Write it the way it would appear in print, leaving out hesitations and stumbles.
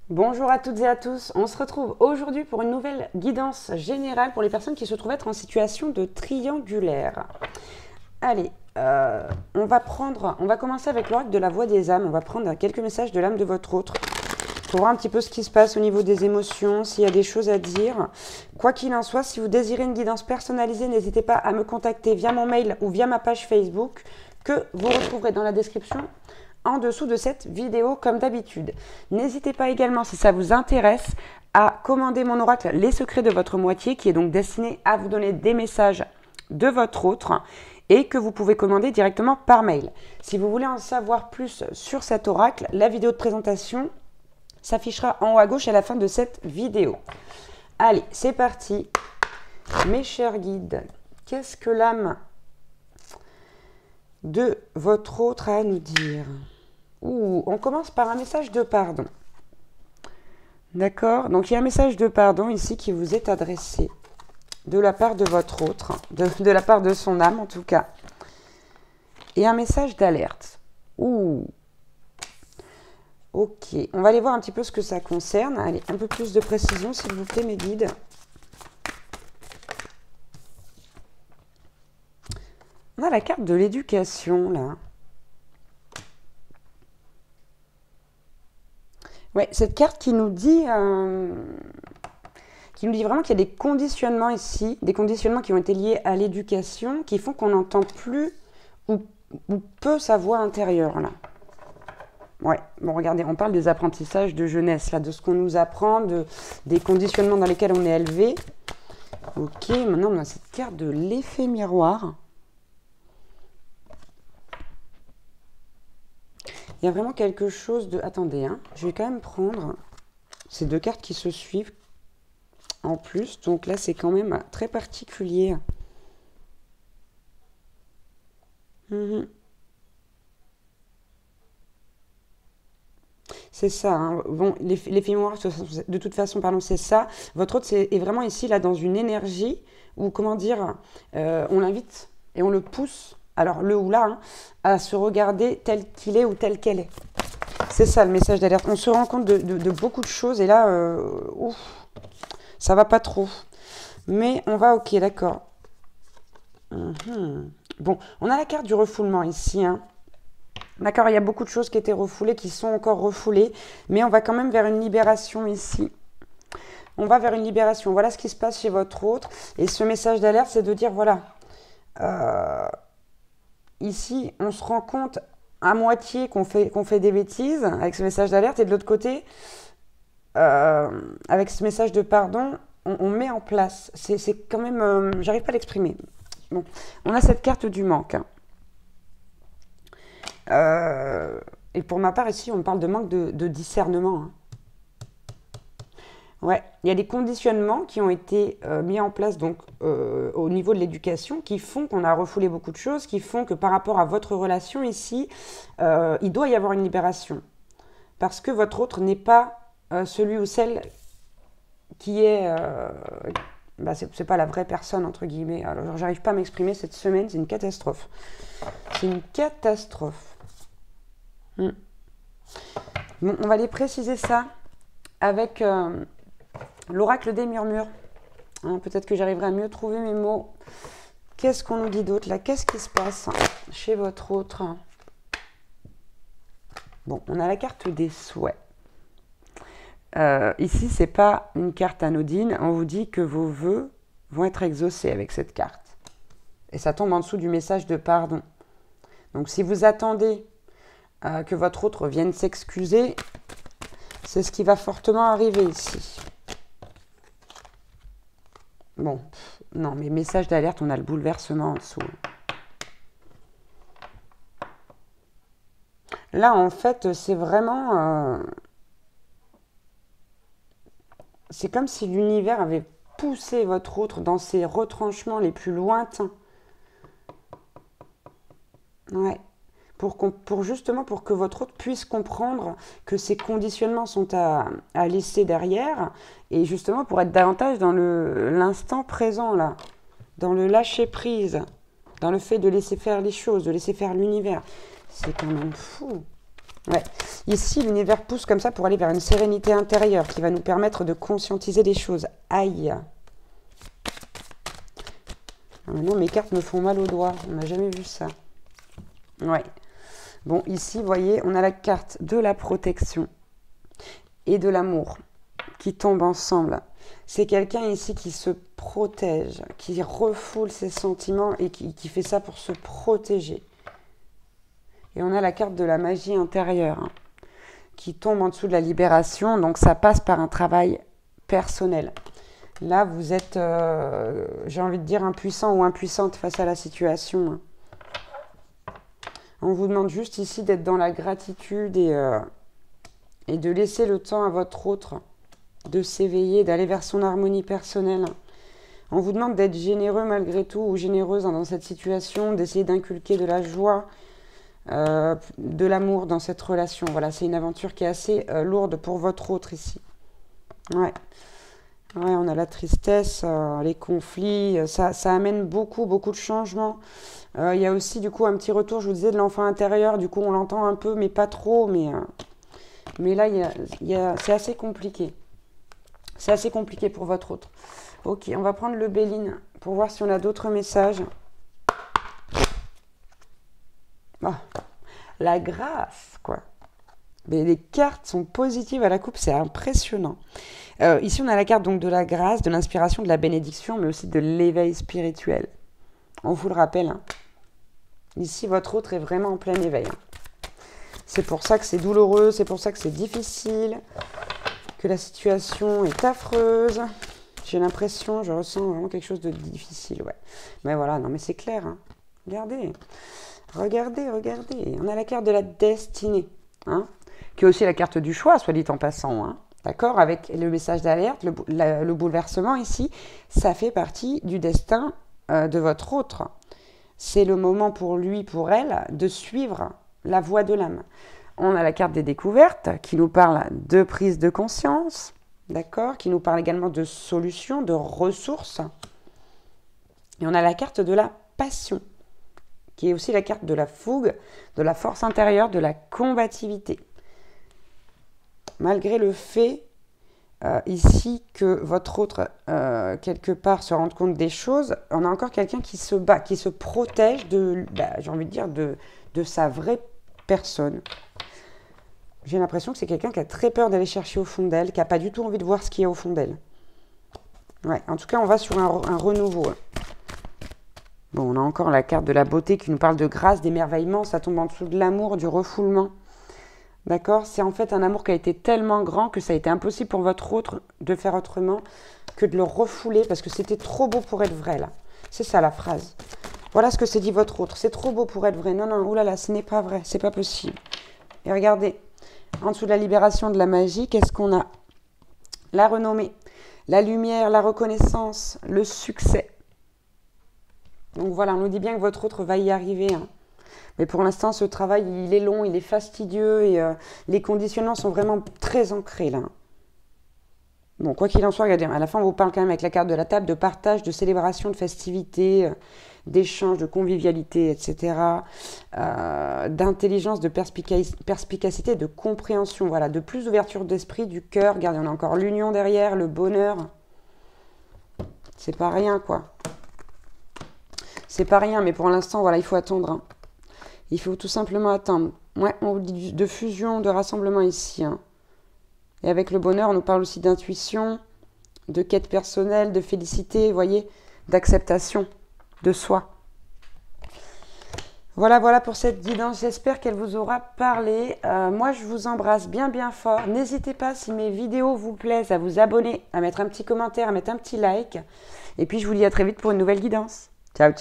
Bonjour à toutes et à tous, on se retrouve aujourd'hui pour une nouvelle guidance générale pour les personnes qui se trouvent être en situation de triangulaire. Allez, on va commencer avec l'oracle de la voix des âmes, on va prendre quelques messages de l'âme de votre autre pour voir un petit peu ce qui se passe au niveau des émotions, s'il y a des choses à dire. Quoi qu'il en soit, si vous désirez une guidance personnalisée, n'hésitez pas à me contacter via mon mail ou via ma page Facebook que vous retrouverez dans la description en dessous de cette vidéo comme d'habitude. N'hésitez pas également, si ça vous intéresse, à commander mon oracle Les Secrets de votre moitié, qui est donc destiné à vous donner des messages de votre autre et que vous pouvez commander directement par mail. Si vous voulez en savoir plus sur cet oracle, la vidéo de présentation s'affichera en haut à gauche à la fin de cette vidéo. Allez, c'est parti. Mes chers guides, qu'est-ce que l'âme de votre autre a à nous dire? On commence par un message de pardon. D'accord? Donc il y a un message de pardon ici qui vous est adressé de la part de votre autre, de la part de son âme en tout cas. Et un message d'alerte. Ok, on va aller voir un petit peu ce que ça concerne. Allez, un peu plus de précision s'il vous plaît mes guides. On a la carte de l'éducation là. Ouais, cette carte qui nous dit vraiment qu'il y a des conditionnements ici, des conditionnements qui ont été liés à l'éducation, qui font qu'on n'entend plus ou peu sa voix intérieure là. Ouais, bon regardez, on parle des apprentissages de jeunesse là, de ce qu'on nous apprend, des conditionnements dans lesquels on est élevé. Ok, maintenant on a cette carte de l'effet miroir. Il y a vraiment quelque chose de... Attendez, hein, je vais quand même prendre ces deux cartes qui se suivent en plus. Donc là, c'est quand même très particulier. C'est ça. Hein. Bon, l'effet miroir, de toute façon, pardon, c'est ça. Votre autre est vraiment ici, là, dans une énergie où, comment dire, on l'invite et on le pousse, alors le ou la, hein, à se regarder tel qu'il est ou tel qu'elle est. C'est ça le message d'alerte. On se rend compte de beaucoup de choses et là, ça va pas trop. Mais on va, ok, d'accord. Bon, on a la carte du refoulement ici. Hein. D'accord, il y a beaucoup de choses qui étaient refoulées, qui sont encore refoulées, mais on va quand même vers une libération ici. On va vers une libération. Voilà ce qui se passe chez votre autre. Et ce message d'alerte, c'est de dire, voilà, ici, on se rend compte à moitié qu'on fait des bêtises avec ce message d'alerte, et de l'autre côté, avec ce message de pardon, on met en place. C'est quand même... j'arrive pas à l'exprimer. Bon, on a cette carte du manque. Hein. Et pour ma part, ici, on parle de manque de discernement. Hein. Ouais, il y a des conditionnements qui ont été mis en place donc au niveau de l'éducation qui font qu'on a refoulé beaucoup de choses, qui font que par rapport à votre relation ici, il doit y avoir une libération. Parce que votre autre n'est pas celui ou celle qui est... bah c'est pas la vraie personne, entre guillemets. Alors, j'arrive pas à m'exprimer cette semaine, c'est une catastrophe. C'est une catastrophe. Bon, on va aller préciser ça avec l'oracle des murmures. Hein, peut-être que j'arriverai à mieux trouver mes mots. Qu'est-ce qu'on nous dit d'autre là? Qu'est-ce qui se passe chez votre autre? Bon, on a la carte des souhaits. Ici, c'est pas une carte anodine. On vous dit que vos vœux vont être exaucés avec cette carte. Et ça tombe en dessous du message de pardon. Donc, si vous attendez que votre autre vienne s'excuser, c'est ce qui va fortement arriver ici. Bon, non, mais message d'alerte, on a le bouleversement en dessous. Là, en fait, c'est vraiment... c'est comme si l'univers avait poussé votre autre dans ses retranchements les plus lointains. Ouais. Justement pour que votre autre puisse comprendre que ces conditionnements sont à laisser derrière et justement pour être davantage dans l'instant présent là, dans le lâcher prise, dans le fait de laisser faire les choses, de laisser faire l'univers. C'est quand même fou. Ouais. Ici, l'univers pousse comme ça pour aller vers une sérénité intérieure qui va nous permettre de conscientiser les choses. Aïe. Ah, maintenant, mes cartes me font mal aux doigts. On n'a jamais vu ça. Ouais. Bon, ici, vous voyez, on a la carte de la protection et de l'amour qui tombent ensemble. C'est quelqu'un ici qui se protège, qui refoule ses sentiments et qui fait ça pour se protéger. Et on a la carte de la magie intérieure hein, qui tombe en dessous de la libération. Donc, ça passe par un travail personnel. Là, vous êtes, j'ai envie de dire, impuissant ou impuissante face à la situation. Hein. On vous demande juste ici d'être dans la gratitude et de laisser le temps à votre autre de s'éveiller, d'aller vers son harmonie personnelle. On vous demande d'être généreux malgré tout ou généreuse dans cette situation, d'essayer d'inculquer de la joie, de l'amour dans cette relation. Voilà, c'est une aventure qui est assez lourde pour votre autre ici. Ouais. Ouais, on a la tristesse, les conflits, ça amène beaucoup de changements. Il y a aussi du coup un petit retour, je vous disais, de l'enfant intérieur. Du coup, on l'entend un peu, mais pas trop. Mais là, c'est assez compliqué. C'est assez compliqué pour votre autre. Ok, on va prendre le Béline pour voir si on a d'autres messages. Ah, la grâce, quoi. Mais les cartes sont positives à la coupe, c'est impressionnant. Ici, on a la carte donc de la grâce, de l'inspiration, de la bénédiction, mais aussi de l'éveil spirituel. On vous le rappelle. Hein. Ici, votre autre est vraiment en plein éveil. Hein. C'est pour ça que c'est douloureux, c'est pour ça que c'est difficile, que la situation est affreuse. J'ai l'impression, je ressens vraiment quelque chose de difficile. Ouais. Mais voilà, non mais c'est clair. Hein. Regardez. Regardez. On a la carte de la destinée. Hein, qui est aussi la carte du choix, soit dit en passant. Hein. D'accord? Avec le message d'alerte, le bouleversement ici, ça fait partie du destin de votre autre. C'est le moment pour lui, pour elle, de suivre la voie de l'âme. On a la carte des découvertes qui nous parle de prise de conscience, d'accord? Qui nous parle également de solutions, de ressources. Et on a la carte de la passion, qui est aussi la carte de la fougue, de la force intérieure, de la combativité. Malgré le fait ici que votre autre, quelque part, se rende compte des choses, on a encore quelqu'un qui se bat, qui se protège j'ai envie de dire, de sa vraie personne. J'ai l'impression que c'est quelqu'un qui a très peur d'aller chercher au fond d'elle, qui n'a pas du tout envie de voir ce qu'il y a au fond d'elle. Ouais, en tout cas, on va sur un renouveau. Bon, on a encore la carte de la beauté qui nous parle de grâce, d'émerveillement, ça tombe en dessous de l'amour, du refoulement. D'accord? C'est en fait un amour qui a été tellement grand que ça a été impossible pour votre autre de faire autrement que de le refouler parce que c'était trop beau pour être vrai, là. C'est ça la phrase. Voilà ce que s'est dit votre autre. C'est trop beau pour être vrai. Non, oulala, ce n'est pas vrai. C'est pas possible. Et regardez, en dessous de la libération de la magie, qu'est-ce qu'on a? La renommée, la lumière, la reconnaissance, le succès. Donc voilà, on nous dit bien que votre autre va y arriver, hein. Mais pour l'instant, ce travail, il est long, il est fastidieux et les conditionnements sont vraiment très ancrés là. Bon, quoi qu'il en soit, regardez, à la fin, on vous parle quand même avec la carte de la table de partage, de célébration, de festivité, d'échange, de convivialité, etc. D'intelligence, de perspicacité, de compréhension, voilà, de plus d'ouverture d'esprit, du cœur. Regardez, on a encore l'union derrière, le bonheur. C'est pas rien, quoi. C'est pas rien, mais pour l'instant, voilà, il faut attendre, hein. Il faut tout simplement attendre. Ouais, on vous dit de fusion, de rassemblement ici. Hein. Et avec le bonheur, on nous parle aussi d'intuition, de quête personnelle, de félicité, vous voyez, d'acceptation de soi. Voilà pour cette guidance. J'espère qu'elle vous aura parlé. Moi, je vous embrasse bien fort. N'hésitez pas, si mes vidéos vous plaisent, à vous abonner, à mettre un petit commentaire, à mettre un petit like. Et puis, je vous dis à très vite pour une nouvelle guidance. Ciao.